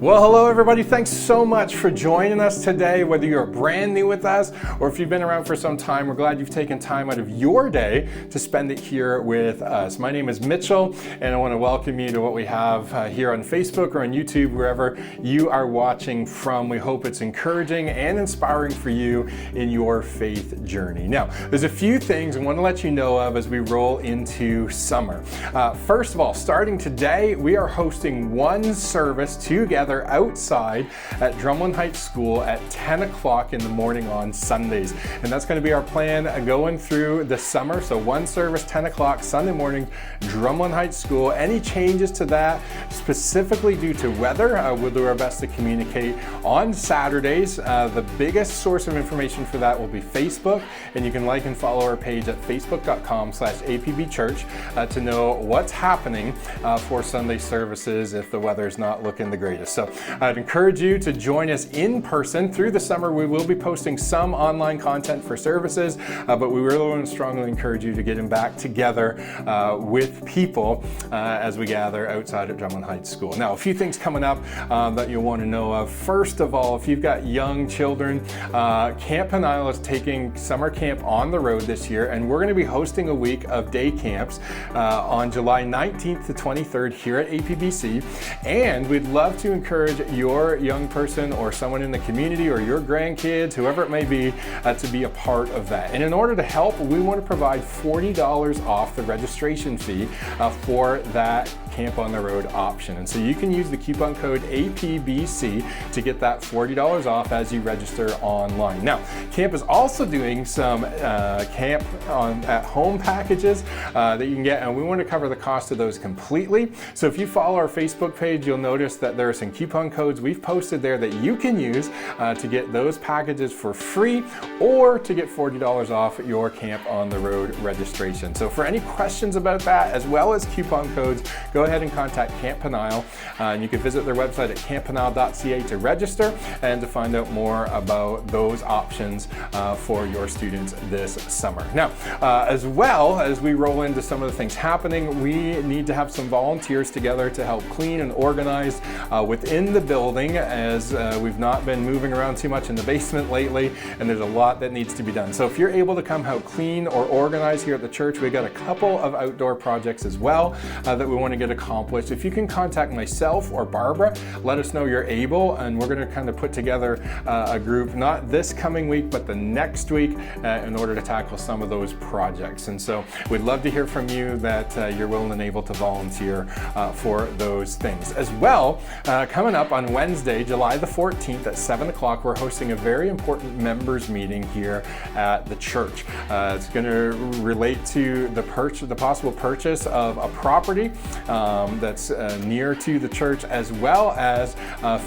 Well, hello everybody. Thanks so much for joining us today. Whether you're brand new with us or if you've been around for some time, we're glad you've taken time out of your day to spend it here with us. My name is Mitchell, and I want to welcome you to what we have here on Facebook or on YouTube, wherever you are watching from. We hope it's encouraging and inspiring for you in your faith journey. Now, there's a few things I want to let you know of as we roll into summer. First of all, starting today, we are hosting one service together outside at Drumlin Heights School at 10 o'clock in the morning on Sundays. And that's going to be our plan going through the summer. So one service, 10 o'clock Sunday morning, Drumlin Heights School. Any changes to that, specifically due to weather, we'll do our best to communicate on Saturdays. The biggest source of information for that will be Facebook, and you can like and follow our page at facebook.com/apbchurch to know what's happening for Sunday services if the weather is not looking the greatest. So I'd encourage you to join us in person. Through the summer, we will be posting some online content for services, but we really want to strongly encourage you to get back together with people as we gather outside at Drumlin Heights School. Now, a few things coming up that you'll want to know of. First of all, if you've got young children, Camp Peniel is taking summer camp on the road this year, and we're going to be hosting a week of day camps on July 19th to 23rd here at APBC, and we'd love to encourage your young person or someone in the community or your grandkids, whoever it may be, to be a part of that. And in order to help, we want to provide $40 off the registration fee for that Camp on the Road option. And so you can use the coupon code APBC to get that $40 off as you register online. Now, Camp is also doing some camp at home packages that you can get, and we want to cover the cost of those completely. So if you follow our Facebook page, you'll notice that there are some coupon codes we've posted there that you can use to get those packages for free or to get $40 off your Camp on the Road registration. So for any questions about that, as well as coupon codes, go ahead and contact Camp Peniel. And you can visit their website at camppeniel.ca to register and to find out more about those options for your students this summer. Now, as well as we roll into some of the things happening, we need to have some volunteers together to help clean and organize within the building, as we've not been moving around too much in the basement lately, and there's a lot that needs to be done. So if you're able to come help clean or organize here at the church, we've got a couple of outdoor projects as well that we want to get accomplished. If you can contact myself or Barbara, let us know you're able, and we're going to kind of put together a group, not this coming week, but the next week, in order to tackle some of those projects. And so we'd love to hear from you that you're willing and able to volunteer for those things. As well, coming up on Wednesday, July the 14th at 7 o'clock, we're hosting a very important members meeting here at the church. It's going to relate to the possible purchase of a property that's near to the church, as well as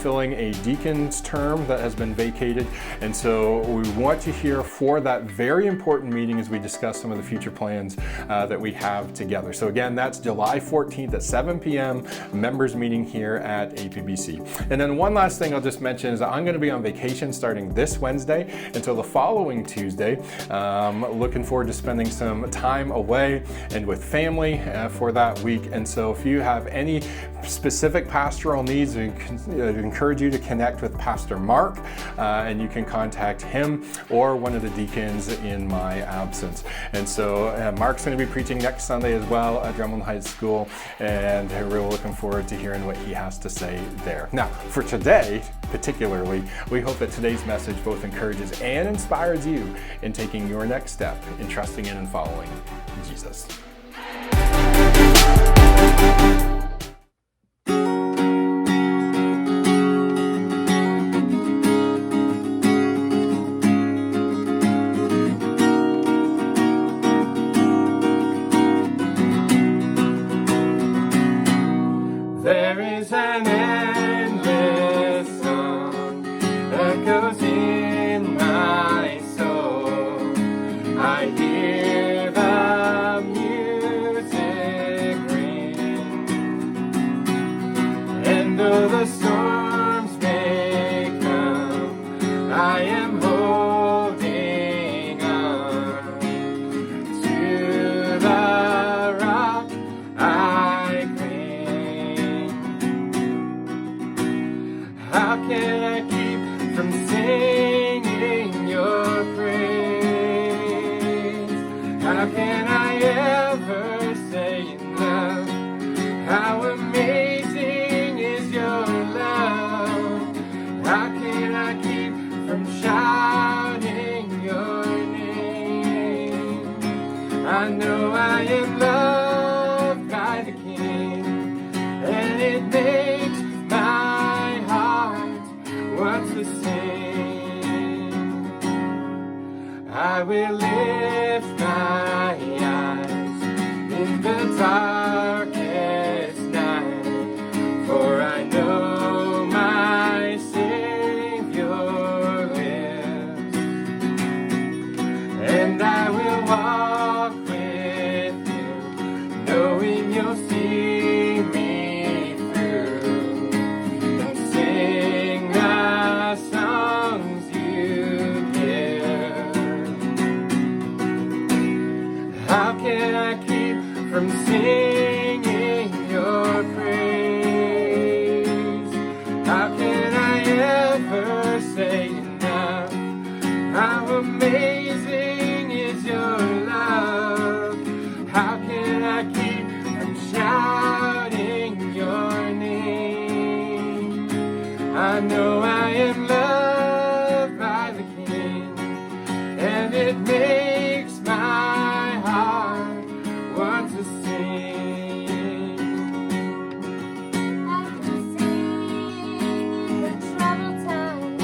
filling a deacon's term that has been vacated. And so we want to hear for that very important meeting as we discuss some of the future plans that we have together. So again, that's July 14th at 7 p.m. members meeting here at APBC. And then one last thing I'll just mention is that I'm going to be on vacation starting this Wednesday until the following Tuesday. Looking forward to spending some time away and with family for that week. And so if you have any specific pastoral needs, I encourage you to connect with Pastor Mark, and you can contact him or one of the deacons in my absence. And so Mark's going to be preaching next Sunday as well at Drumlin Heights School, and we're looking forward to hearing what he has to say there. Now, for today, particularly, we hope that today's message both encourages and inspires you in taking your next step in trusting in and following Jesus. There is an endless song that goes in my soul. I hear the music ring, and though the storms may come, I am holding on to the rock I cling. How can I keep from singing your praise? How can I ever say enough? How amazing is your love? How can I keep from shouting your name? I know I am loved by the King, and it makes my heart want to sing. I will lift my eyes in the darkest night, for I know my Savior lives, and I will walk with you, knowing you'll see me through, and sing the songs you give. How can I keep from singing your praise? How can I ever say enough? How amazing is your love? How can I keep from shouting your name? I know I am loved by the King, and it makes my heart want to sing. I can sing in the troubled times,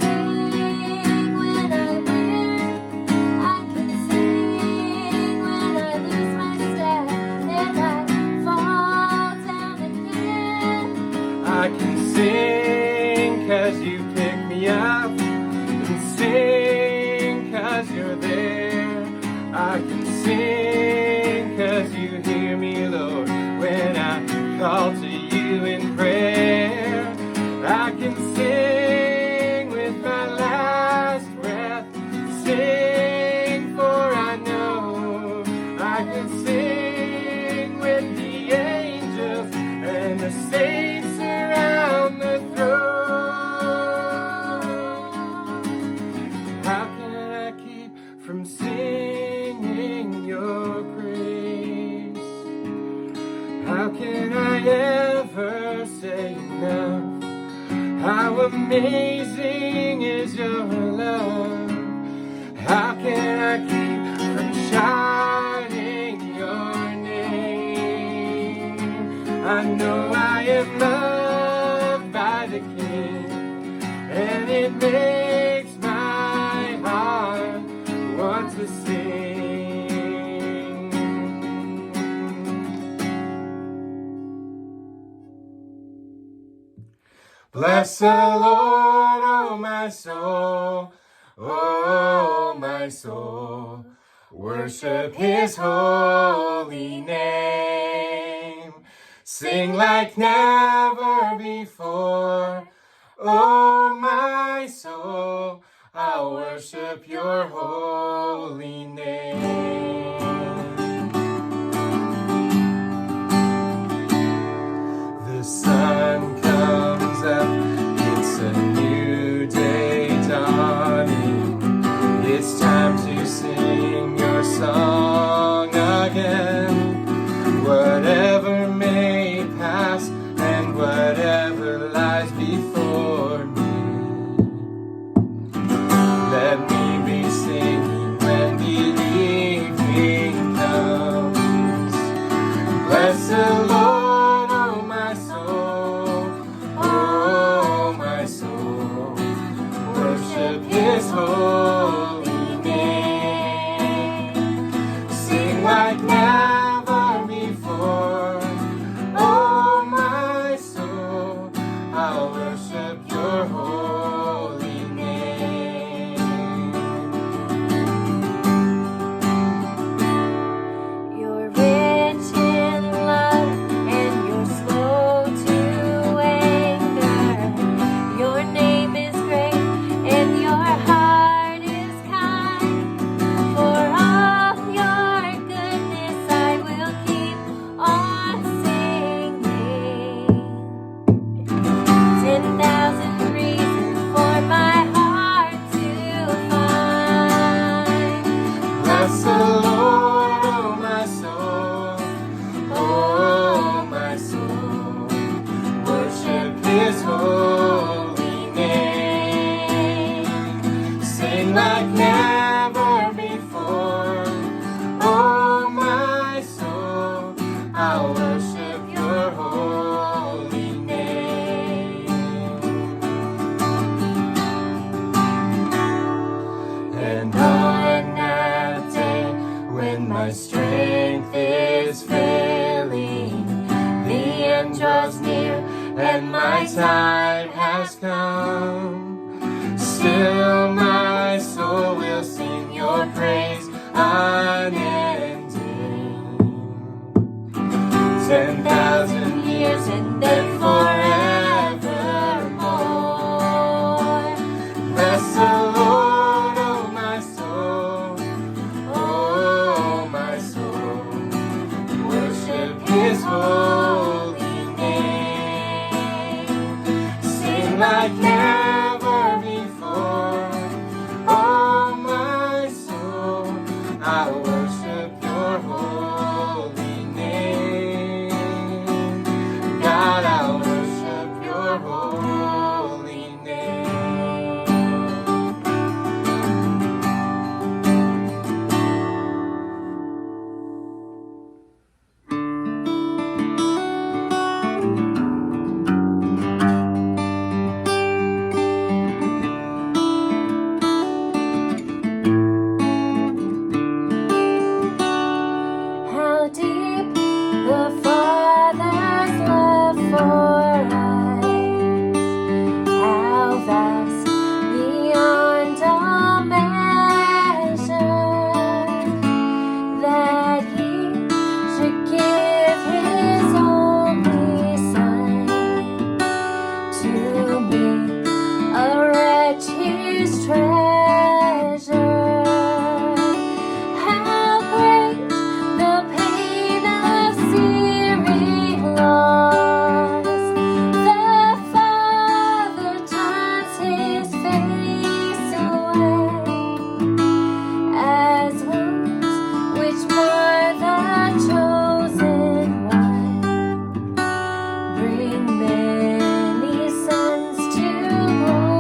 sing when I win. I can sing when I lose my step and I fall down again. I can sing 'cause you pick me up, and sing 'cause you're there. I can sing 'cause you hear me, Lord, when I call to you in prayer. I can sing with my last breath, sing for I know I can sing with the angels and the saints around the throne. How can I keep from singing your praise? How can I ever say enough? How amazing is your love? How can I keep from shouting your name? I know I am loved by the King, and it makes my heart want to sing. Bless the Lord, oh my soul, oh my soul. Worship His holy name. Sing like never before, oh my soul. I'll worship your holy name. The sun comes up, it's a new day dawning. It's time to sing your song again. Whatever may pass and whatever lies before me, let me be singing when the evening comes. Bless the Lord, oh my soul, and my time has come. Still my soul will sing your praise unending. 10,000 years and then forevermore. Bless the Lord, oh my soul, oh my soul. Worship His holy name. Sing like never before, oh my soul. I worship your holy name. God, I worship your holy name. How deep the Father's love for us, how vast beyond all measure, that He should give His only Son to me, a wretch His treasure. How great the pain of searing loss! The Father turns His face away, as wounds which mar the chosen one bring many sons to glory.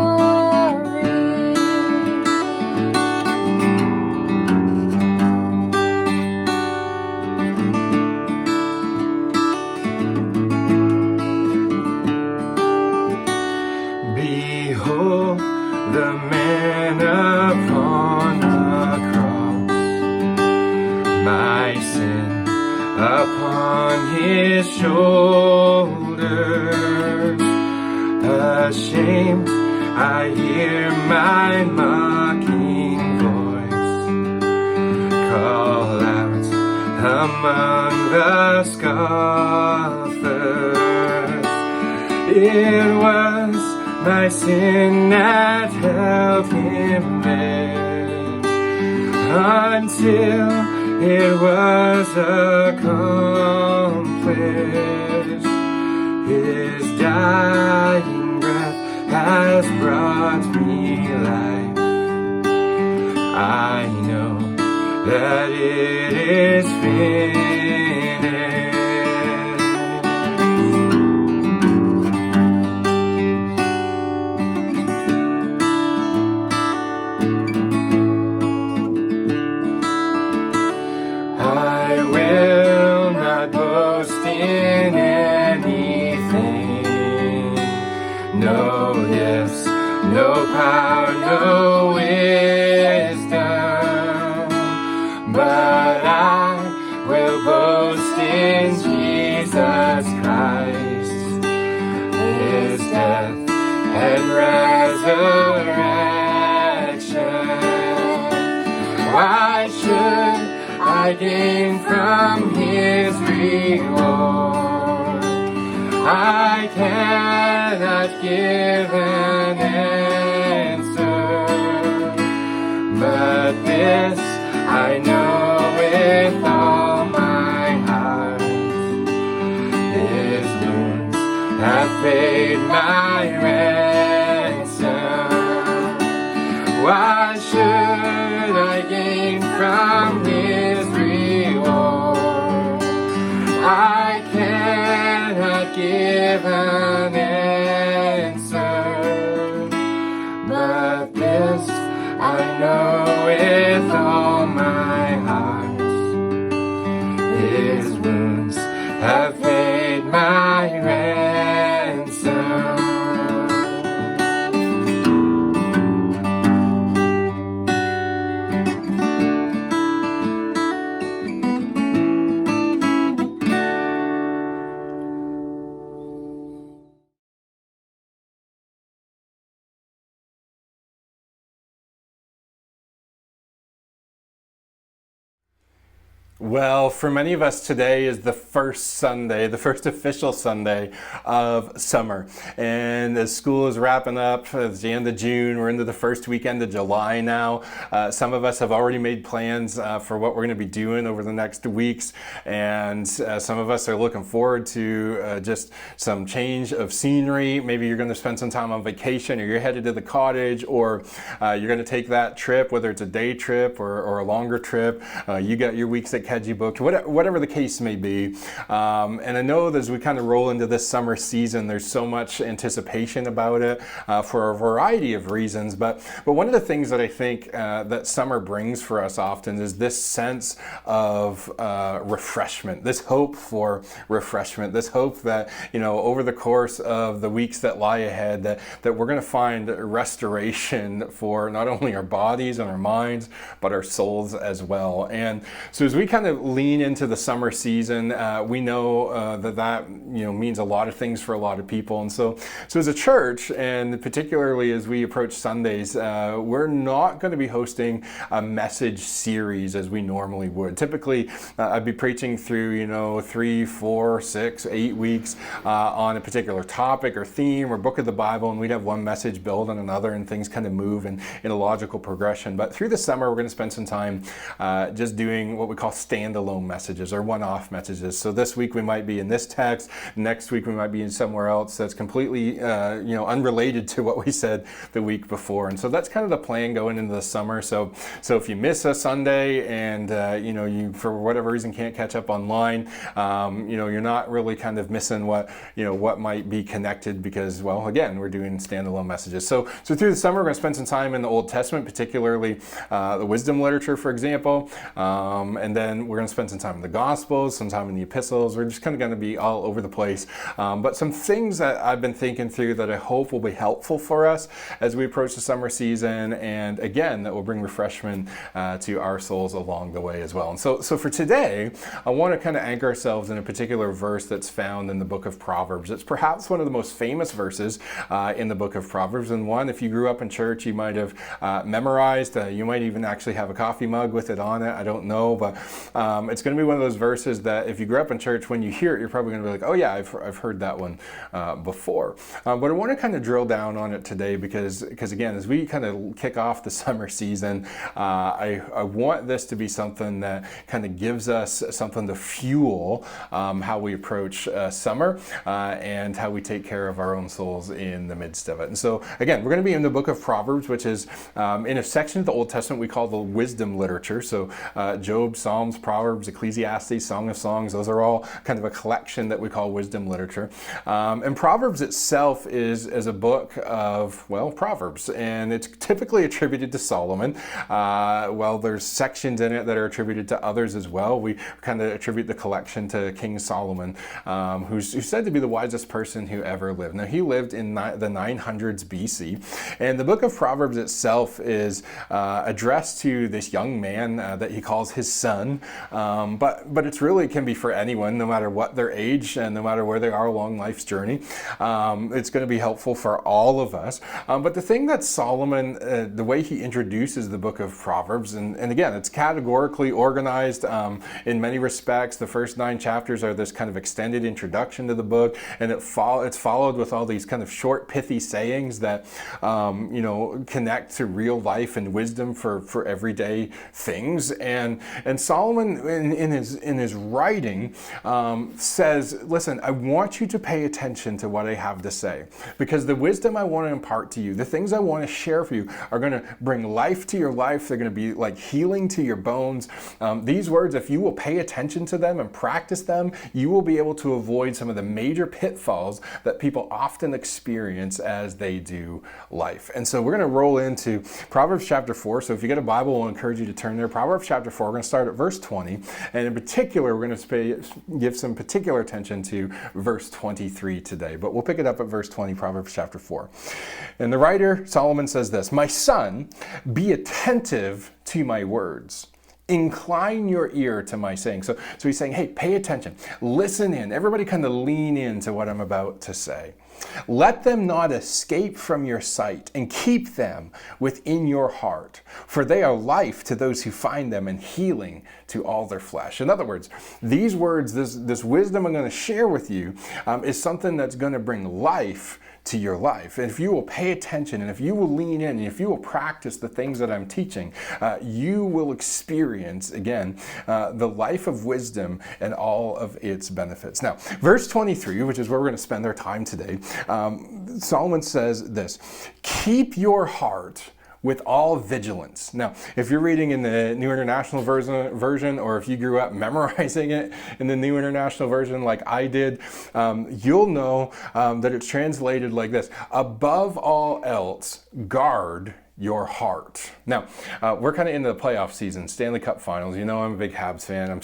Behold the man upon the cross, my sin upon His shoulders. Ashamed, I hear my mocking voice call out among the scoffers. It was my sin that held Him there until it was accomplished. His dying breath has brought me life. I know that it is finished. I will not boast in anything, no gifts, no power, no wisdom, but I will boast in Jesus Christ, His death and resurrection. Why should I gain from His reward? I cannot give an answer, but this I know with all my heart: His wounds have paid my ransom. Why should I gain from His reward? I cannot give an answer, but this I know with all my heart: His wounds have paid my ransom. Well, for many of us, today is the first Sunday, the first official Sunday of summer. And as school is wrapping up, it's the end of June, we're into the first weekend of July now. Some of us have already made plans for what we're going to be doing over the next weeks. And some of us are looking forward to just some change of scenery. Maybe you're going to spend some time on vacation, or you're headed to the cottage, or you're going to take that trip, whether it's a day trip or a longer trip. You got your weeks at Kedzie booked, whatever the case may be. And I know that as we kind of roll into this summer season, there's so much anticipation about it for a variety of reasons. But one of the things that I think that summer brings for us often is this sense of refreshment, this hope for refreshment, this hope that, over the course of the weeks that lie ahead, that we're going to find restoration for not only our bodies and our minds, but our souls as well. And so as we kind of lean into the summer season, we know that means a lot of things for a lot of people. And so as a church, and particularly as we approach Sundays, we're not going to be hosting a message series as we normally would. Typically, I'd be preaching through 3, 4, 6, 8 weeks on a particular topic or theme or book of the Bible, and we'd have one message build on another, and things kind of move in a logical progression. But through the summer, we're going to spend some time just doing what we call standalone messages or one-off messages. So this week we might be in this text, next week we might be in somewhere else that's completely unrelated to what we said the week before. And so that's kind of the plan going into the summer. So if you miss a Sunday and you for whatever reason can't catch up online, you're not really kind of missing what might be connected, because, well, again, we're doing standalone messages. So through the summer we're going to spend some time in the Old Testament, particularly the wisdom literature, for example, and then we're going to spend some time in the Gospels, some time in the epistles. We're just kind of going to be all over the place. But some things that I've been thinking through that I hope will be helpful for us as we approach the summer season, and again, that will bring refreshment to our souls along the way as well. And so for today, I want to kind of anchor ourselves in a particular verse that's found in the book of Proverbs. It's perhaps one of the most famous verses in the book of Proverbs, and one, if you grew up in church, you might have memorized. You might even actually have a coffee mug with it on it. I don't know, but it's going to be one of those verses that if you grew up in church, when you hear it, you're probably going to be like, oh yeah, I've heard that one before. But I want to kind of drill down on it today because again, as we kind of kick off the summer season, I want this to be something that kind of gives us something to fuel how we approach summer and how we take care of our own souls in the midst of it. And so again, we're going to be in the book of Proverbs, which is in a section of the Old Testament we call the wisdom literature. So Job, Psalms, Proverbs, Ecclesiastes, Song of Songs, those are all kind of a collection that we call wisdom literature. And Proverbs itself is a book of, Proverbs, and it's typically attributed to Solomon. There's sections in it that are attributed to others as well. We kind of attribute the collection to King Solomon, who's said to be the wisest person who ever lived. Now, he lived in the 900s BC, and the book of Proverbs itself is addressed to this young man that he calls his son, but it's really can be for anyone, no matter what their age and no matter where they are along life's journey. It's going to be helpful for all of us. But the thing that Solomon, the way he introduces the book of Proverbs, and again, it's categorically organized in many respects. The first 9 chapters are this kind of extended introduction to the book, and it's followed with all these kind of short, pithy sayings that connect to real life and wisdom for everyday things. And Solomon in his writing says, listen, I want you to pay attention to what I have to say, because the wisdom I want to impart to you, the things I want to share for you, are going to bring life to your life. They're going to be like healing to your bones. These words, if you will pay attention to them and practice them, you will be able to avoid some of the major pitfalls that people often experience as they do life. And so we're going to roll into Proverbs chapter 4. So if you get a Bible, we'll encourage you to turn there. Proverbs chapter 4, we're going to start at verse 20. And in particular, we're going to give some particular attention to verse 23 today. But we'll pick it up at verse 20, Proverbs chapter 4. And the writer, Solomon, says this: "My son, be attentive to my words. Incline your ear to my saying. So he's saying, hey, pay attention, listen in. Everybody kind of lean into what I'm about to say. Let them not escape from your sight, and keep them within your heart, for they are life to those who find them and healing to all their flesh. In other words, these words, this wisdom I'm going to share with you is something that's going to bring life to your life. And if you will pay attention, and if you will lean in, and if you will practice the things that I'm teaching, you will experience, again, the life of wisdom and all of its benefits. Now, verse 23, which is where we're going to spend our time today, Solomon says this: keep your heart with all vigilance. Now, if you're reading in the New International Version, or if you grew up memorizing it in the New International Version like I did, you'll know that it's translated like this: above all else, guard your heart. Now, we're kind of into the playoff season, Stanley Cup Finals. You know, I'm a big Habs fan. I'm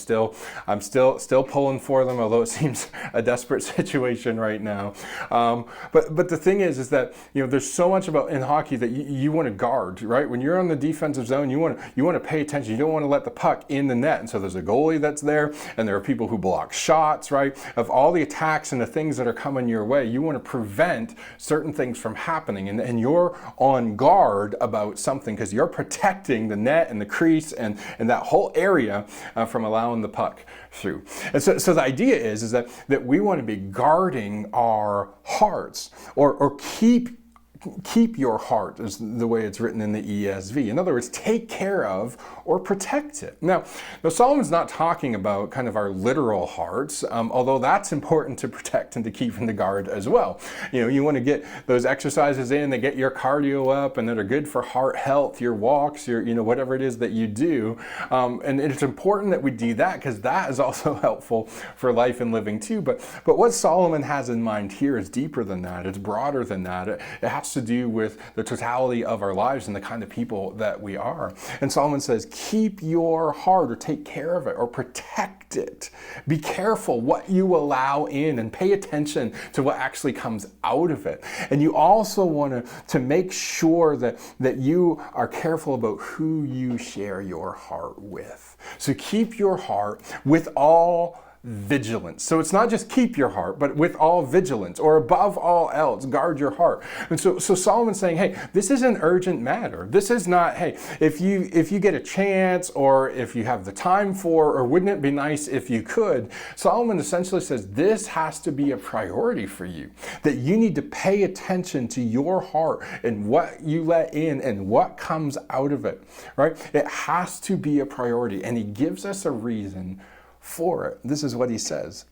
still pulling for them, although it seems a desperate situation right now. But the thing is that, you know, there's so much about in hockey that you want to guard, right? When you're on the defensive zone, you want to pay attention. You don't want to let the puck in the net. And so there's a goalie that's there, and there are people who block shots, right? Of all the attacks and the things that are coming your way, you want to prevent certain things from happening, and you're on guard about something because you're protecting the net and the crease and that whole area from allowing the puck through. And so the idea is that we want to be guarding our hearts, or keep your heart is the way it's written in the ESV. In other words, take care of or protect it. Now Solomon's not talking about kind of our literal hearts, although that's important to protect and to keep in the guard as well. You know, you want to get those exercises in that get your cardio up and that are good for heart health, your walks, your, you know, whatever it is that you do. And it's important that we do that because that is also helpful for life and living too. But what Solomon has in mind here is deeper than that. It's broader than that. It has to do with the totality of our lives and the kind of people that we are. And Solomon says, keep your heart, or take care of it, or protect it. Be careful what you allow in, and pay attention to what actually comes out of it. And you also want to make sure that you are careful about who you share your heart with. So keep your heart with all vigilance. So it's not just keep your heart, but with all vigilance, or above all else, guard your heart. And so Solomon's saying, hey, this is an urgent matter. This is not, hey, if you get a chance, or if you have the time for, or wouldn't it be nice if you could. Solomon essentially says this has to be a priority for you, that you need to pay attention to your heart and what you let in and what comes out of it, right? It has to be a priority. And he gives us a reason for it. This is what he says: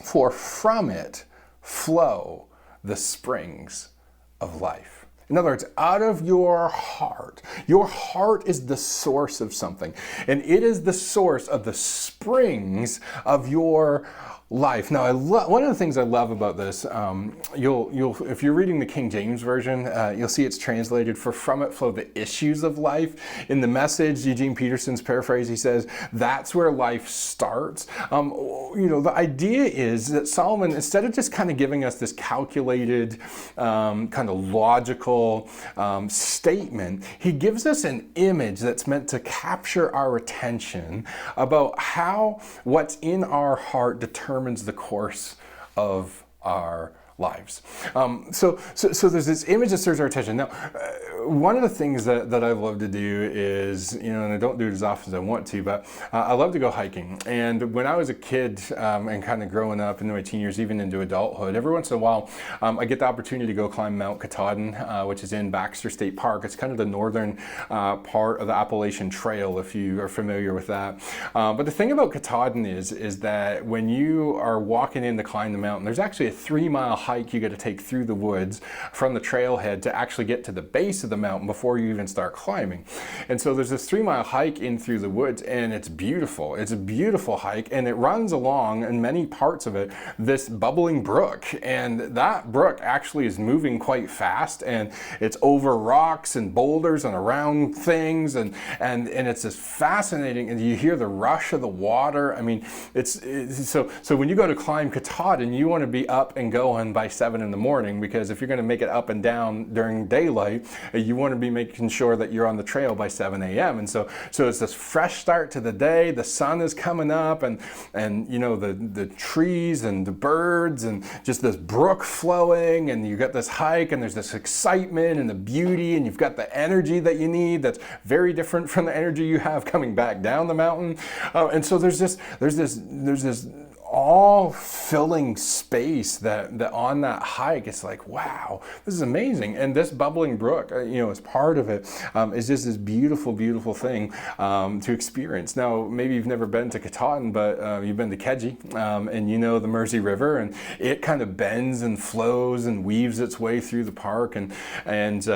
for from it flow the springs of life. In other words, out of your heart is the source of something, and it is the source of the springs of your life. Now, one of the things I love about this, you'll if you're reading the King James Version, you'll see it's translated, for from it flow the issues of life. In the Message, Eugene Peterson's paraphrase, he says, that's where life starts. You know, the idea is that Solomon, instead of just kind of giving us this calculated, kind of logical statement, he gives us an image that's meant to capture our attention about how what's in our heart determines the course of our lives. So there's this image that stirs our attention. Now, one of the things that I love to do is, you know, and I don't do it as often as I want to, but I love to go hiking. And when I was a kid and kind of growing up into my teen years, even into adulthood, every once in a while, I get the opportunity to go climb Mount Katahdin, which is in Baxter State Park. It's kind of the northern part of the Appalachian Trail, if you are familiar with that. But the thing about Katahdin is that when you are walking in to climb the mountain, there's actually a 3-mile hike you got to take through the woods from the trailhead to actually get to the base of the mountain before you even start climbing. And so there's this 3-mile hike in through the woods, and it's beautiful. It's a beautiful hike, and it runs along, in many parts of it, this bubbling brook. And that brook actually is moving quite fast, and it's over rocks and boulders and around things, and it's just fascinating. And you hear the rush of the water. I mean, it's so when you go to climb Katahdin, you want to be up and going by 7 in the morning, because if you're going to make it up and down during daylight, you want to be making sure that you're on the trail by 7 a.m. And so it's this fresh start to the day. The sun is coming up, and you know, the trees and the birds and just this brook flowing, and you got this hike, and there's this excitement and the beauty, and you've got the energy that you need that's very different from the energy you have coming back down the mountain. And so there's this all-filling space that on that hike, it's like, wow, this is amazing. And this bubbling brook, you know, as part of it, is just this beautiful, beautiful thing to experience. Now, maybe you've never been to Katahdin, but you've been to Kedgie, and you know the Mersey River, and it kind of bends and flows and weaves its way through the park, and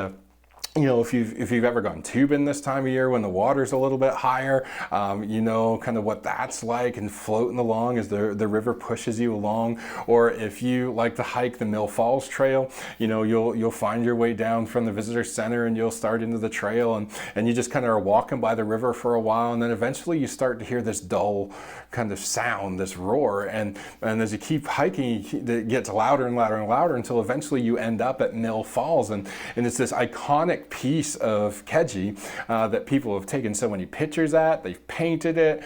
you know, if you've ever gone tubing this time of year when the water's a little bit higher, you know kind of what that's like, and floating along as the river pushes you along. Or if you like to hike the Mill Falls Trail, you know, you'll find your way down from the visitor center, and you'll start into the trail, and you just kind of are walking by the river for a while, and then eventually you start to hear this dull kind of sound, this roar, and as you keep hiking, it gets louder and louder and louder until eventually you end up at Mill Falls, and it's this iconic piece of Kedgie that people have taken so many pictures at. They've painted it.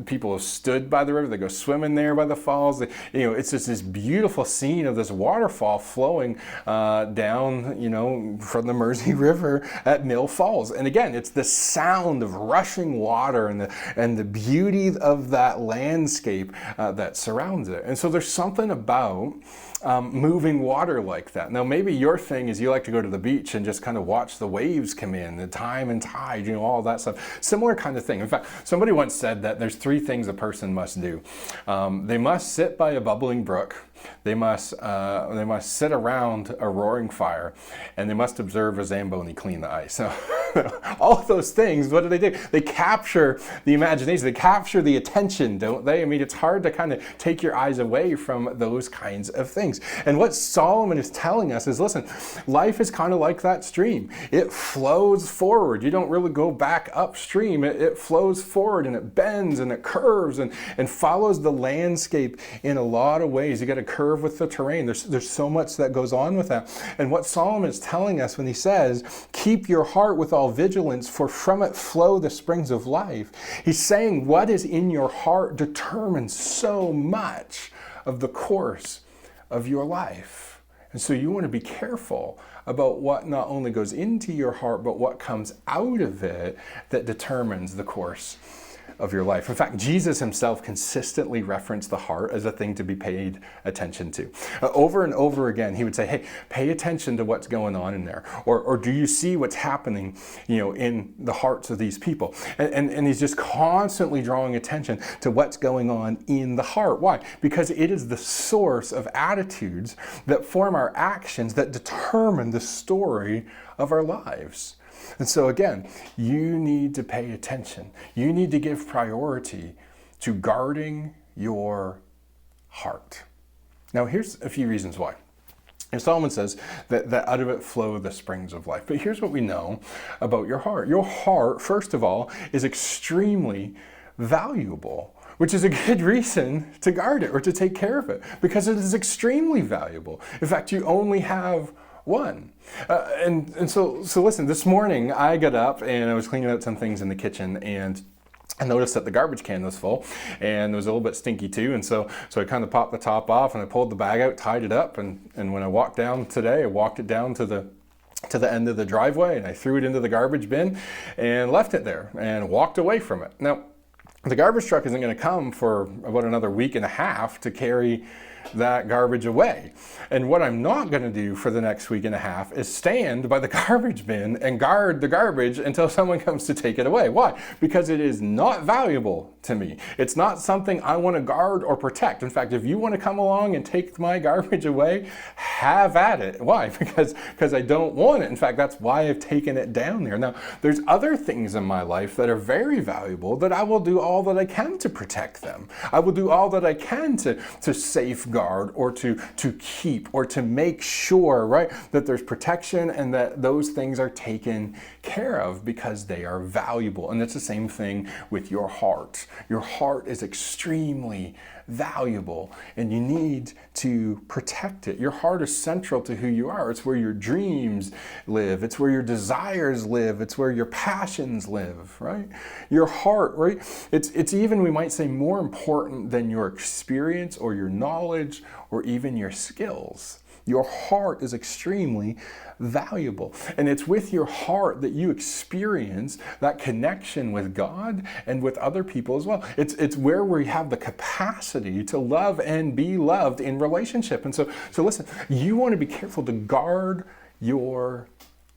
People have stood by the river. They go swimming there by the falls. You know, it's just this beautiful scene of this waterfall flowing down, you know, from the Mersey River at Mill Falls. And again, it's the sound of rushing water and the beauty of that landscape that surrounds it. And so there's something about moving water like that. Now, maybe your thing is you like to go to the beach and just kind of watch the waves come in, the time and tide, you know, all that stuff. Similar kind of thing. In fact, somebody once said that there's 3 things a person must do. They must sit by a bubbling brook. They must sit around a roaring fire, and they must observe a Zamboni clean the ice. So, all of those things, what do? They capture the imagination. They capture the attention, don't they? I mean, it's hard to kind of take your eyes away from those kinds of things. And what Solomon is telling us is, listen, life is kind of like that stream. It flows forward. You don't really go back upstream. It flows forward, and it bends and it curves and follows the landscape in a lot of ways. You got to curve with the terrain. There's so much that goes on with that. And what Solomon is telling us when he says, keep your heart with all vigilance, for from it flow the springs of life. He's saying what is in your heart determines so much of the course of your life. And so you want to be careful about what not only goes into your heart, but what comes out of it that determines the course of your life. In fact, Jesus himself consistently referenced the heart as a thing to be paid attention to. Over and over again, he would say, hey, pay attention to what's going on in there. Or do you see what's happening, you know, in the hearts of these people? And he's just constantly drawing attention to what's going on in the heart. Why? Because it is the source of attitudes that form our actions that determine the story of our lives. And so again, you need to pay attention. You need to give priority to guarding your heart. Now, here's a few reasons why. And Solomon says that out of it flow the springs of life. But here's what we know about your heart. Your heart, first of all, is extremely valuable, which is a good reason to guard it or to take care of it, because it is extremely valuable. In fact, you only have one. And so listen, this morning I got up and I was cleaning out some things in the kitchen, and I noticed that the garbage can was full, and it was a little bit stinky too. And so I kind of popped the top off, and I pulled the bag out, tied it up, and when I walked down today, I walked it down to the end of the driveway, and I threw it into the garbage bin and left it there and walked away from it. Now, the garbage truck isn't going to come for about another week and a half to carry that garbage away. And what I'm not going to do for the next week and a half is stand by the garbage bin and guard the garbage until someone comes to take it away. Why? Because it is not valuable to me. It's not something I want to guard or protect. In fact, if you want to come along and take my garbage away, have at it. Why? Because I don't want it. In fact, that's why I've taken it down there. Now, there's other things in my life that are very valuable that I will do all that I can to protect them. I will do all that I can to safeguard or to keep or to make sure, right, that there's protection and that those things are taken care of because they are valuable. And it's the same thing with your heart. Your heart is extremely valuable and you need to protect it. Your heart is central to who you are. It's where your dreams live. It's where your desires live. It's where your passions live, right? Your heart, right? It's even, we might say, more important than your experience or your knowledge or even your skills. Your heart is extremely valuable. And it's with your heart that you experience that connection with God and with other people as well. It's where we have the capacity to love and be loved in relationship. And so listen, you want to be careful to guard your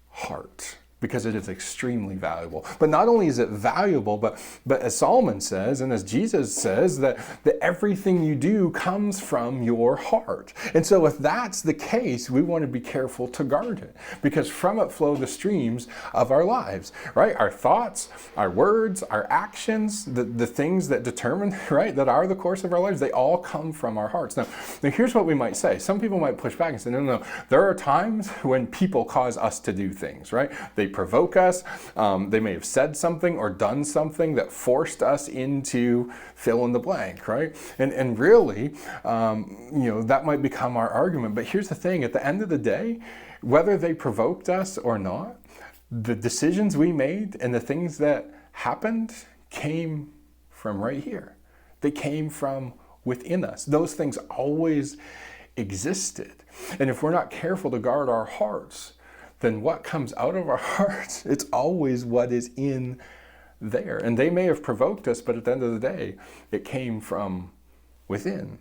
heart, because it is extremely valuable. But not only is it valuable, but as Solomon says, and as Jesus says, that everything you do comes from your heart. And so if that's the case, we want to be careful to guard it, because from it flow the streams of our lives, right? Our thoughts, our words, our actions, the things that determine, right, that are the course of our lives, they all come from our hearts. Now here's what we might say. Some people might push back and say, no, there are times when people cause us to do things, right? They provoke us. They may have said something or done something that forced us into fill in the blank, right? And really, that might become our argument. But here's the thing: at the end of the day, whether they provoked us or not, the decisions we made and the things that happened came from right here. They came from within us. Those things always existed. And if we're not careful to guard our hearts, then what comes out of our hearts, it's always what is in there. And they may have provoked us, but at the end of the day, it came from within.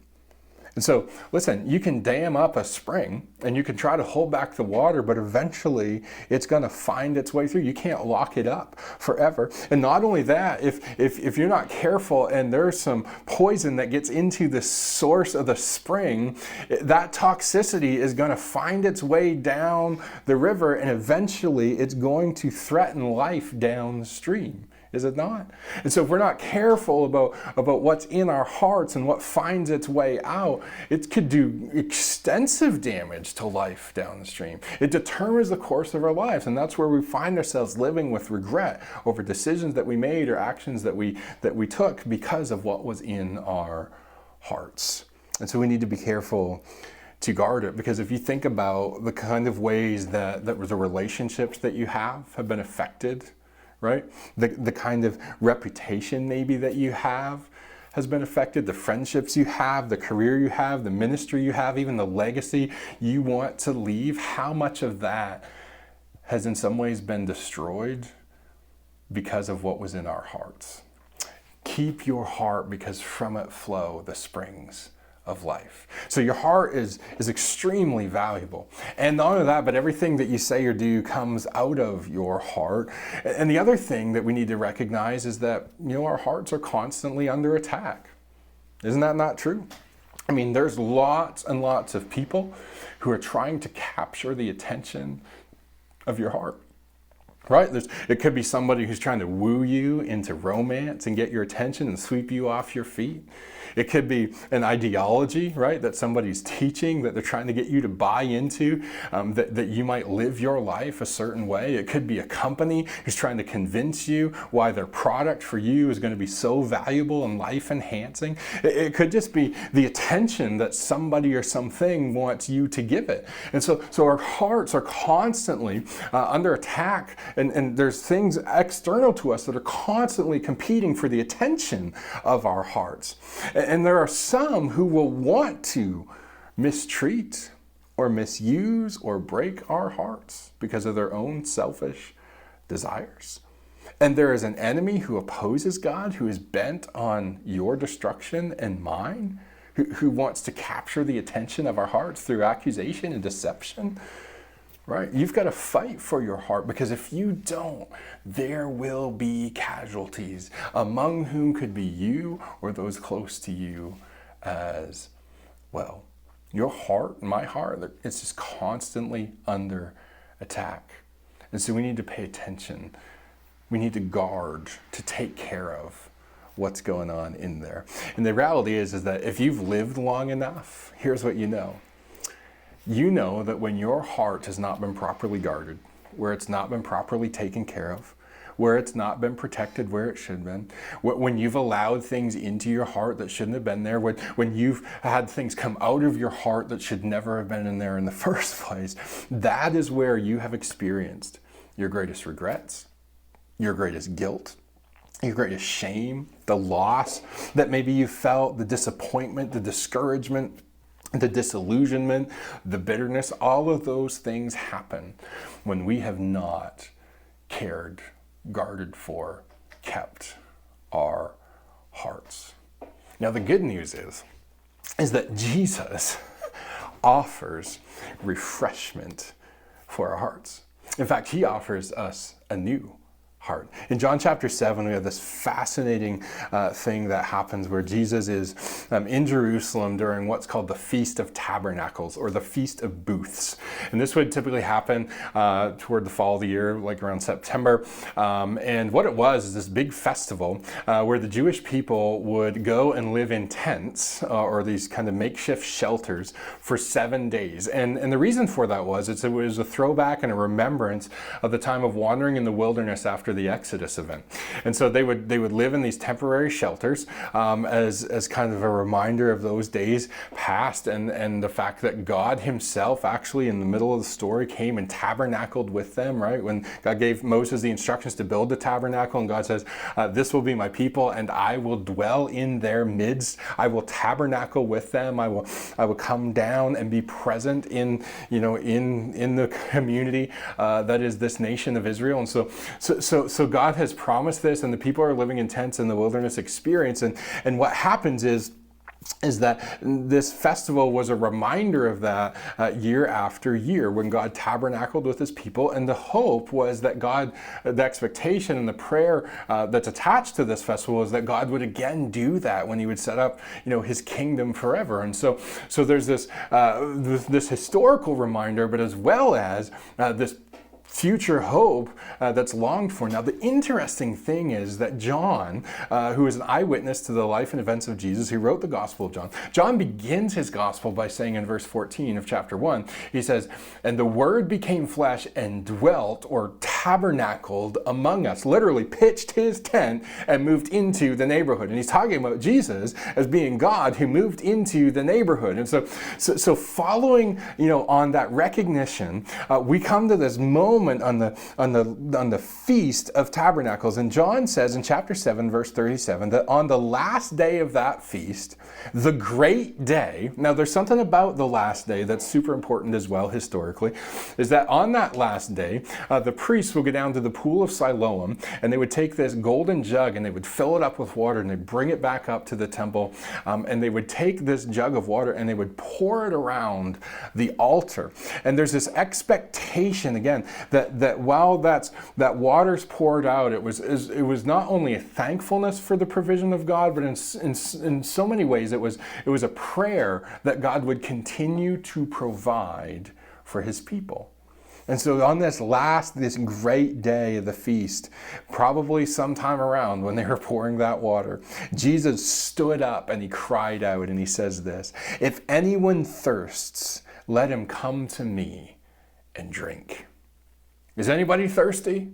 And so, listen, you can dam up a spring and you can try to hold back the water, but eventually it's going to find its way through. You can't lock it up forever. And not only that, if you're not careful and there's some poison that gets into the source of the spring, that toxicity is going to find its way down the river, and eventually it's going to threaten life downstream. Is it not? And so if we're not careful about what's in our hearts and what finds its way out, it could do extensive damage to life downstream. It determines the course of our lives, and that's where we find ourselves living with regret over decisions that we made or actions that we took because of what was in our hearts. And so we need to be careful to guard it, because if you think about the kind of ways that the relationships that you have been affected, right? The kind of reputation maybe that you have has been affected, the friendships you have, the career you have, the ministry you have, even the legacy you want to leave, how much of that has in some ways been destroyed because of what was in our hearts. Keep your heart, because from it flow the springs of life. So your heart is extremely valuable. And not only that, but everything that you say or do comes out of your heart. And the other thing that we need to recognize is that, our hearts are constantly under attack. Isn't that not true? I mean, there's lots and lots of people who are trying to capture the attention of your heart. Right? It could be somebody who's trying to woo you into romance and get your attention and sweep you off your feet. It could be an ideology, right, that somebody's teaching that they're trying to get you to buy into, that you might live your life a certain way. It could be a company who's trying to convince you why their product for you is going to be so valuable and life enhancing. It could just be the attention that somebody or something wants you to give it. And so our hearts are constantly under attack. And there's things external to us that are constantly competing for the attention of our hearts. And there are some who will want to mistreat or misuse or break our hearts because of their own selfish desires. And there is an enemy who opposes God, who is bent on your destruction and mine, who wants to capture the attention of our hearts through accusation and deception. Right? You've got to fight for your heart, because if you don't, there will be casualties, among whom could be you or those close to you as well. Your heart, my heart, it's just constantly under attack. And so we need to pay attention. We need to guard, to take care of what's going on in there. And the reality is that if you've lived long enough, here's what you know. You know that when your heart has not been properly guarded, where it's not been properly taken care of, where it's not been protected where it should have been, when you've allowed things into your heart that shouldn't have been there, when you've had things come out of your heart that should never have been in there in the first place, that is where you have experienced your greatest regrets, your greatest guilt, your greatest shame, the loss that maybe you felt, the disappointment, the discouragement, the disillusionment, the bitterness. All of those things happen when we have not cared, guarded for, kept our hearts. Now, the good news is that Jesus offers refreshment for our hearts. In fact, he offers us a new heart. In John chapter 7, we have this fascinating thing that happens where Jesus is in Jerusalem during what's called the Feast of Tabernacles, or the Feast of Booths. And this would typically happen toward the fall of the year, like around September. And what it was is this big festival where the Jewish people would go and live in tents, or these kind of makeshift shelters, for 7 days. And the reason for that was it was a throwback and a remembrance of the time of wandering in the wilderness after the Exodus event. And so they would live in these temporary shelters as kind of a reminder of those days past, and the fact that God himself actually in the middle of the story came and tabernacled with them, right? When God gave Moses the instructions to build the tabernacle, and God says, this will be my people and I will dwell in their midst. I will tabernacle with them. I will come down and be present in the community that is this nation of Israel. And so God has promised this, and the people are living in tents in the wilderness experience. And what happens is that this festival was a reminder of that year after year, when God tabernacled with his people. And the hope was that the expectation and the prayer that's attached to this festival is that God would again do that when he would set up, his kingdom forever. And so there's this historical reminder, but as well as this future hope that's longed for. Now, the interesting thing is that John, who is an eyewitness to the life and events of Jesus, he wrote the Gospel of John. John begins his Gospel by saying in verse 14 of chapter 1, he says, "And the Word became flesh and dwelt," or tabernacled, "among us," literally pitched his tent and moved into the neighborhood. And he's talking about Jesus as being God who moved into the neighborhood. And so following, on that recognition, we come to this moment on the Feast of Tabernacles. And John says in chapter 7, verse 37, that on the last day of that feast, the great day, now there's something about the last day that's super important as well historically, is that on that last day, the priests will go down to the pool of Siloam, and they would take this golden jug and they would fill it up with water, and they'd bring it back up to the temple, and they would take this jug of water and they would pour it around the altar. And there's this expectation, again, that while that water's poured out, it was not only a thankfulness for the provision of God, but in so many ways it was a prayer that God would continue to provide for his people. And so on this great day of the feast, probably sometime around when they were pouring that water, Jesus stood up and he cried out and he says this, "If anyone thirsts, let him come to me and drink." Is anybody thirsty?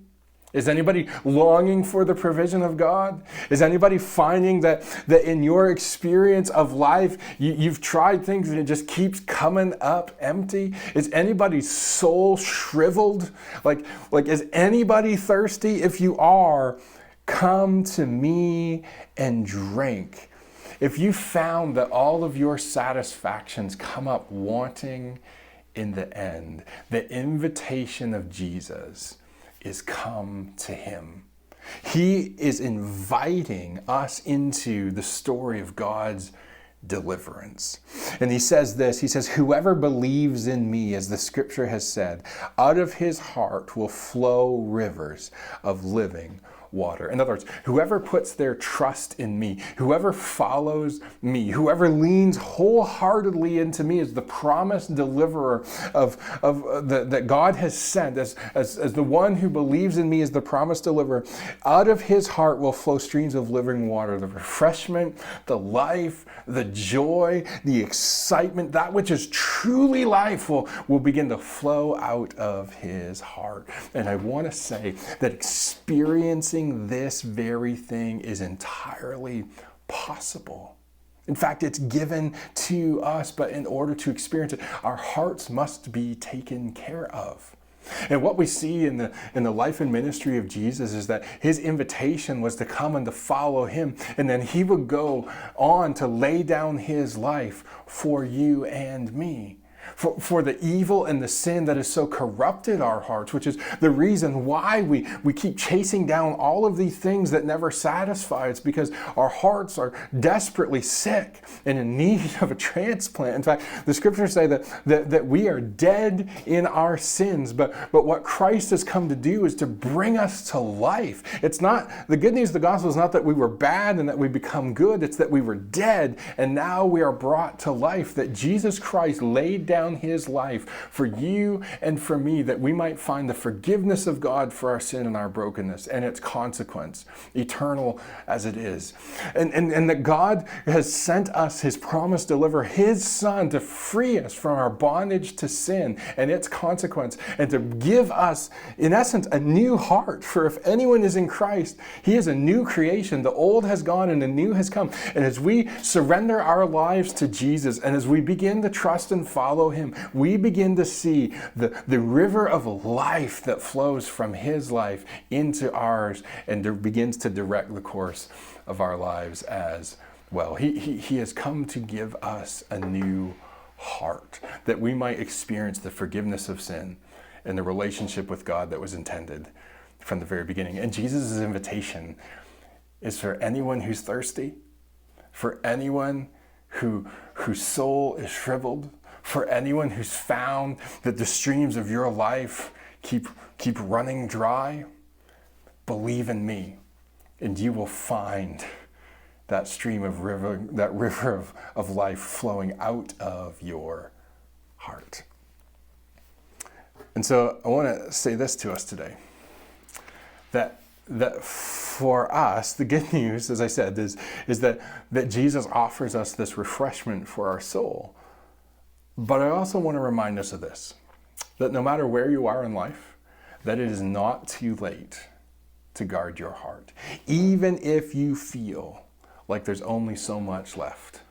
Is anybody longing for the provision of God? Is anybody finding that in your experience of life, you've tried things and it just keeps coming up empty? Is anybody's soul shriveled? Like is anybody thirsty? If you are, come to me and drink. If you found that all of your satisfactions come up wanting in the end, the invitation of Jesus is come to him. He is inviting us into the story of God's deliverance. And he says this, he says, "Whoever believes in me, as the scripture has said, out of his heart will flow rivers of living water. In other words, whoever puts their trust in me, whoever follows me, whoever leans wholeheartedly into me as the promised deliverer that God has sent, as the one who believes in me as the promised deliverer, out of his heart will flow streams of living water, the refreshment, the life, the joy, the excitement, that which is truly life will begin to flow out of his heart. And I want to say that experiencing this very thing is entirely possible. In fact, it's given to us, but in order to experience it, our hearts must be taken care of. And what we see in the life and ministry of Jesus is that his invitation was to come and to follow him, and then he would go on to lay down his life for you and me. For the evil and the sin that has so corrupted our hearts, which is the reason why we keep chasing down all of these things that never satisfy. It's because our hearts are desperately sick and in need of a transplant. In fact, the scriptures say that we are dead in our sins, but what Christ has come to do is to bring us to life. It's not, the good news of the gospel is not that we were bad and that we become good, it's that we were dead and now we are brought to life, that Jesus Christ laid down his life for you and for me, that we might find the forgiveness of God for our sin and our brokenness and its consequence, eternal as it is. And that God has sent us his promised deliverer, his son, to free us from our bondage to sin and its consequence, and to give us, in essence, a new heart. For if anyone is in Christ, he is a new creation. The old has gone and the new has come. And as we surrender our lives to Jesus, and as we begin to trust and follow him, we begin to see the river of life that flows from his life into ours and begins to direct the course of our lives as well. He has come to give us a new heart, that we might experience the forgiveness of sin and the relationship with God that was intended from the very beginning. And Jesus' invitation is for anyone who's thirsty, for anyone whose soul is shriveled, for anyone who's found that the streams of your life keep running dry. Believe in me, and you will find that river of life flowing out of your heart. And so I want to say this to us today, that for us, the good news, as I said, is that Jesus offers us this refreshment for our soul. But I also want to remind us of this, that no matter where you are in life, that it is not too late to guard your heart, even if you feel like there's only so much left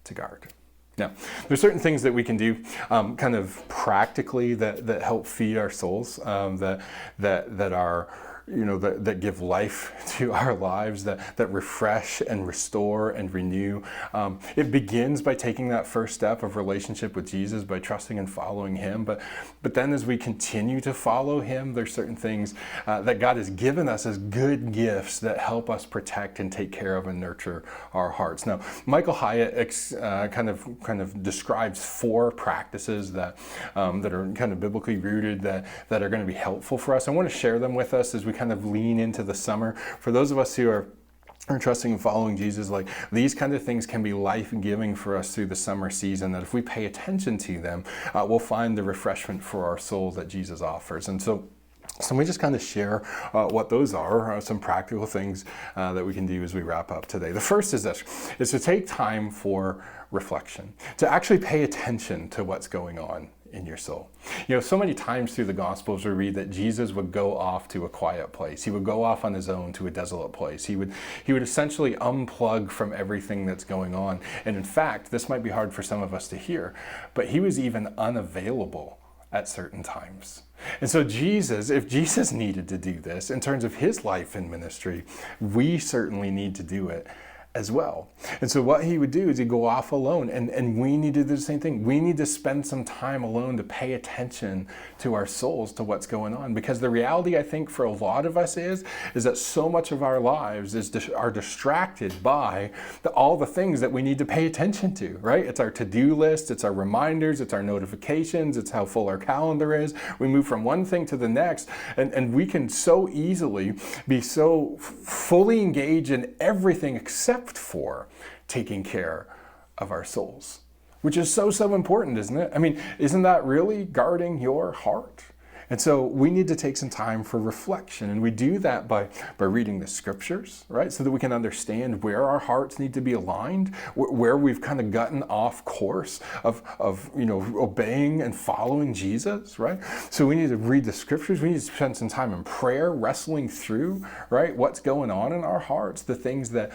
to guard. Now, there's certain things that we can do kind of practically that help feed our souls, that are, that give life to our lives, that refresh and restore and renew. It begins by taking that first step of relationship with Jesus, by trusting and following him. But then as we continue to follow him, there's certain things that God has given us as good gifts that help us protect and take care of and nurture our hearts. Now, Michael Hyatt kind of describes 4 practices that are kind of biblically rooted that are going to be helpful for us. I want to share them with us as we kind of lean into the summer. For those of us who are trusting and following Jesus, like these kind of things can be life-giving for us through the summer season, that if we pay attention to them, we'll find the refreshment for our soul that Jesus offers. And so let me just kind of share what those are, some practical things that we can do as we wrap up today. The first is this, is to take time for reflection, to actually pay attention to what's going on in your soul. So many times through the Gospels we read that Jesus would go off to a quiet place. He would go off on his own to a desolate place. He would essentially unplug from everything that's going on. And in fact, this might be hard for some of us to hear, but he was even unavailable at certain times. And so if Jesus needed to do this in terms of his life and ministry, we certainly need to do it as well. And so what he would do is he'd go off alone, and we need to do the same thing. We need to spend some time alone to pay attention to our souls, to what's going on. Because the reality, I think, for a lot of us is that so much of our lives are distracted by all the things that we need to pay attention to, right? It's our to-do list, it's our reminders, it's our notifications, it's how full our calendar is. We move from one thing to the next, and we can so easily be so fully engaged in everything except for taking care of our souls, which is so important, isn't it? I mean, isn't that really guarding your heart? And so we need to take some time for reflection, and we do that by reading the scriptures, right? So that we can understand where our hearts need to be aligned, where we've kind of gotten off course of obeying and following Jesus, right? So we need to read the scriptures. We need to spend some time in prayer, wrestling through, right, what's going on in our hearts, the things that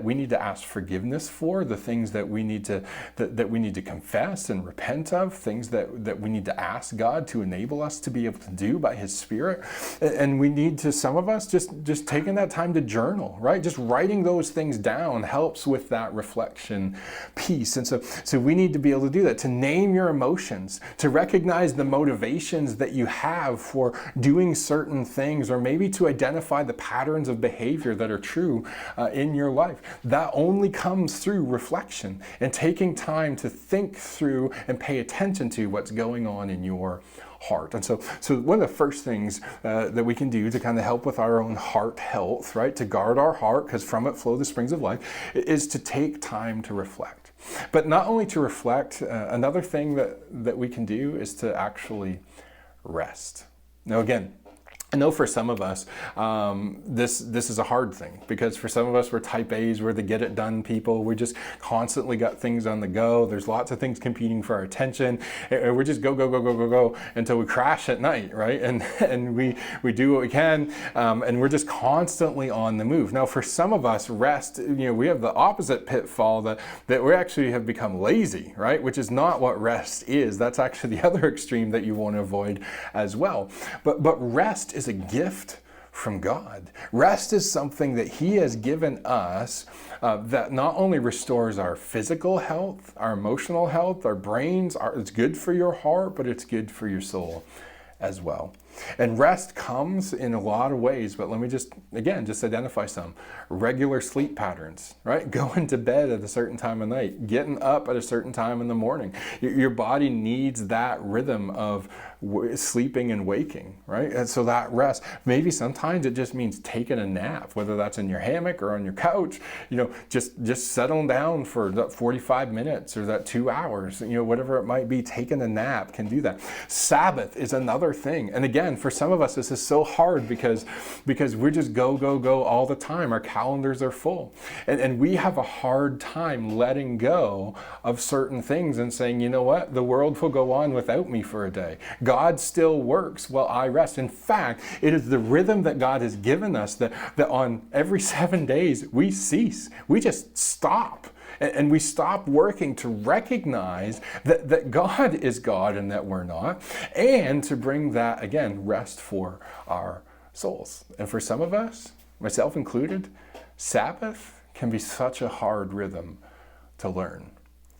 we need to ask forgiveness for, the things that we need to confess and repent of, things that we need to ask God to enable us to be able to do by his Spirit. And we need to, some of us, just taking that time to journal, right? Just writing those things down helps with that reflection piece. And so we need to be able to do that, to name your emotions, to recognize the motivations that you have for doing certain things, or maybe to identify the patterns of behavior that are true in your life. That only comes through reflection and taking time to think through and pay attention to what's going on in your heart. And so one of the first things that we can do to kind of help with our own heart health, right, to guard our heart, because from it flow the springs of life, is to take time to reflect. But not only to reflect, another thing that we can do is to actually rest. Now again, I know for some of us, this is a hard thing, because for some of us, we're type A's, we're the get it done people. We just constantly got things on the go. There's lots of things competing for our attention. And we're just go until we crash at night, right? And we do what we can, and we're just constantly on the move. Now, for some of us, rest, we have the opposite pitfall that we actually have become lazy, right? Which is not what rest is. That's actually the other extreme that you want to avoid as well. But rest is a gift from God. Rest is something that he has given us that not only restores our physical health, our emotional health, our brains, it's good for your heart, but it's good for your soul as well. And rest comes in a lot of ways, but let me just identify some. Regular sleep patterns, right? Going to bed at a certain time of night, getting up at a certain time in the morning. Your body needs that rhythm of sleeping and waking, right? And so that rest, maybe sometimes it just means taking a nap, whether that's in your hammock or on your couch, just settling down for that 45 minutes or that 2 hours, whatever it might be. Taking a nap can do that. Sabbath is another thing. And again, for some of us, this is so hard because we're just go all the time. Our calendars are full. And we have a hard time letting go of certain things and saying, you know what, the world will go on without me for a day. God still works while I rest. In fact, it is the rhythm that God has given us that on every 7 days we cease. We just stop. And we stop working to recognize that God is God and that we're not, and to bring that, again, rest for our souls. And for some of us, myself included, Sabbath can be such a hard rhythm to learn,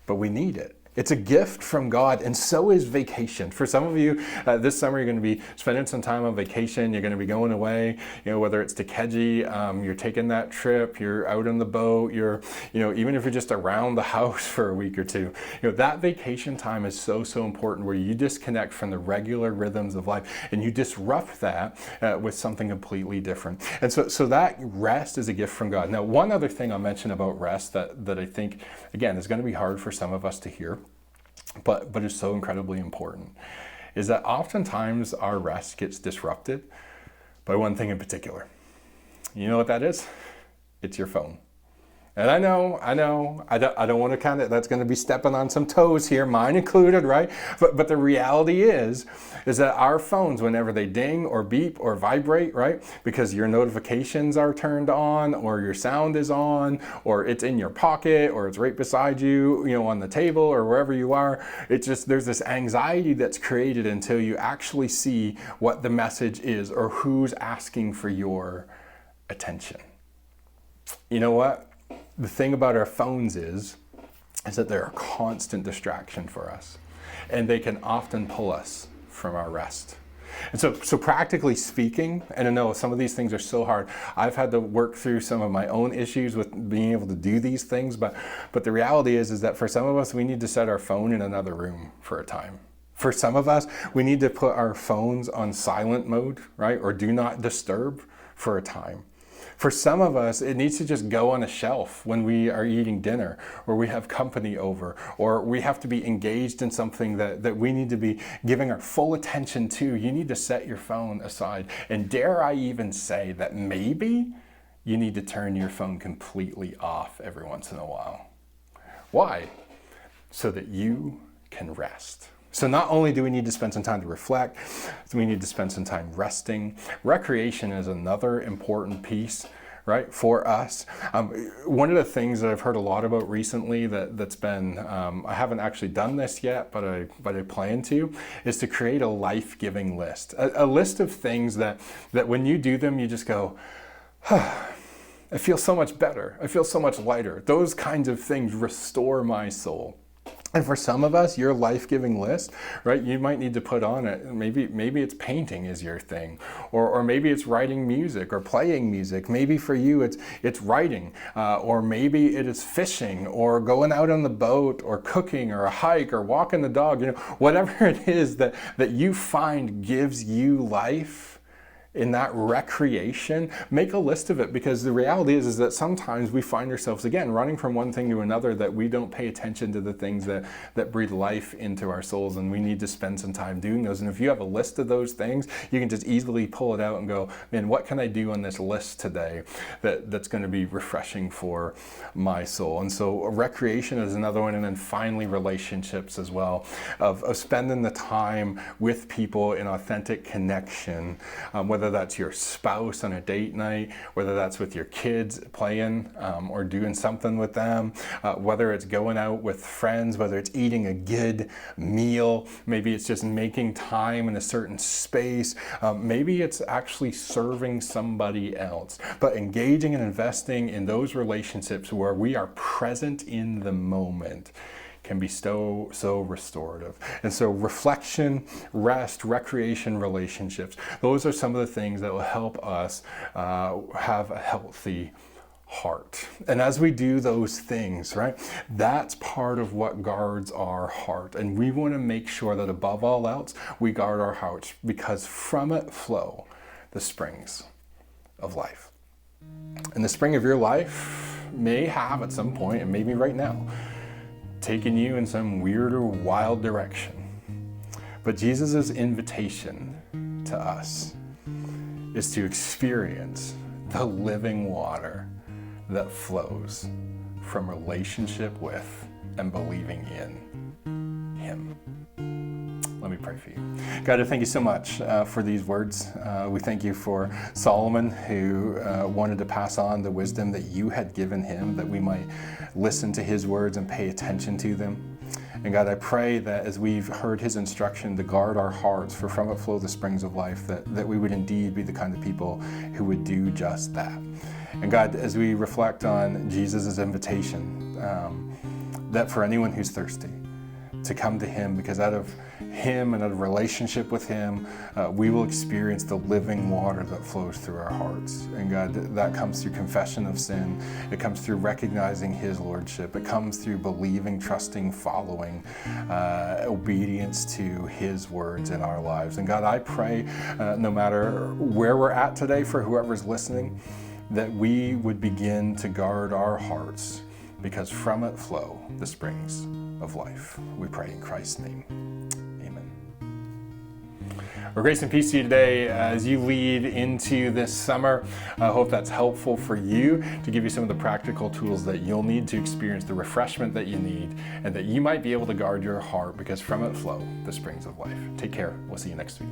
but we need it. It's a gift from God, and so is vacation. For some of you, this summer you're going to be spending some time on vacation. You're going to be going away, whether it's to Keji, you're taking that trip, you're out on the boat, you're, even if you're just around the house for a week or two. That vacation time is so important, where you disconnect from the regular rhythms of life and you disrupt that with something completely different. And so that rest is a gift from God. Now, one other thing I'll mention about rest that I think, again, is going to be hard for some of us to hear, but is so incredibly important, is that oftentimes our rest gets disrupted by one thing in particular. You know what that is? It's your phone. And I know, I don't want to that's going to be stepping on some toes here, mine included, right? But the reality is that our phones, whenever they ding or beep or vibrate, right? Because your notifications are turned on, or your sound is on, or it's in your pocket, or it's right beside you, on the table or wherever you are. It's just, there's this anxiety that's created until you actually see what the message is or who's asking for your attention. You know what? The thing about our phones is that they're a constant distraction for us, and they can often pull us from our rest. And so practically speaking, and I know some of these things are so hard, I've had to work through some of my own issues with being able to do these things, but the reality is that for some of us, we need to set our phone in another room for a time. For some of us, we need to put our phones on silent mode, right? Or do not disturb for a time. For some of us, it needs to just go on a shelf when we are eating dinner, or we have company over, or we have to be engaged in something that we need to be giving our full attention to. You need to set your phone aside. And dare I even say that maybe you need to turn your phone completely off every once in a while. Why? So that you can rest. So not only do we need to spend some time to reflect, we need to spend some time resting. Recreation is another important piece, right, for us. One of the things that I've heard a lot about recently that's been, I haven't actually done this yet, but I plan to, is to create a life-giving list. A list of things that when you do them, you just go, I feel so much better. I feel so much lighter. Those kinds of things restore my soul. And for some of us, your life-giving list, right, you might need to put on it, maybe it's painting is your thing, or maybe it's writing music or playing music. Maybe for you it's writing, or maybe it is fishing, or going out on the boat, or cooking, or a hike, or walking the dog. Whatever it is that you find gives you life in that recreation, make a list of it, because the reality is that sometimes we find ourselves, again, running from one thing to another, that we don't pay attention to the things that breathe life into our souls, and we need to spend some time doing those. And if you have a list of those things, you can just easily pull it out and go, man, what can I do on this list today that's going to be refreshing for my soul? And so recreation is another one. And then finally, relationships as well, of spending the time with people in authentic connection, whether that's your spouse on a date night, whether that's with your kids playing or doing something with them, whether it's going out with friends, whether it's eating a good meal, maybe it's just making time in a certain space, maybe it's actually serving somebody else. But engaging and investing in those relationships where we are present in the moment can be so restorative. And so reflection, rest, recreation, relationships, those are some of the things that will help us have a healthy heart. And as we do those things, right, that's part of what guards our heart. And we want to make sure that above all else, we guard our hearts, because from it flow the springs of life. And the spring of your life may have at some point, and maybe right now, taking you in some weird or wild direction. But Jesus' invitation to us is to experience the living water that flows from relationship with and believing in Him. Let me pray for you. God, I thank you so much for these words. We thank you for Solomon, who wanted to pass on the wisdom that you had given him, that we might listen to his words and pay attention to them. And God, I pray that as we've heard his instruction to guard our hearts, for from it flow the springs of life, that we would indeed be the kind of people who would do just that. And God, as we reflect on Jesus' invitation, that for anyone who's thirsty, to come to him, because out of him and out of relationship with him, we will experience the living water that flows through our hearts. And God, that comes through confession of sin. It comes through recognizing his lordship. It comes through believing, trusting, following, obedience to his words in our lives. And God, I pray, no matter where we're at today, for whoever's listening, that we would begin to guard our hearts, because from it flow the springs of life. We pray in Christ's name. Amen. Well, grace and peace to you today as you lead into this summer. I hope that's helpful for you, to give you some of the practical tools that you'll need to experience the refreshment that you need, and that you might be able to guard your heart, because from it flow the springs of life. Take care. We'll see you next week.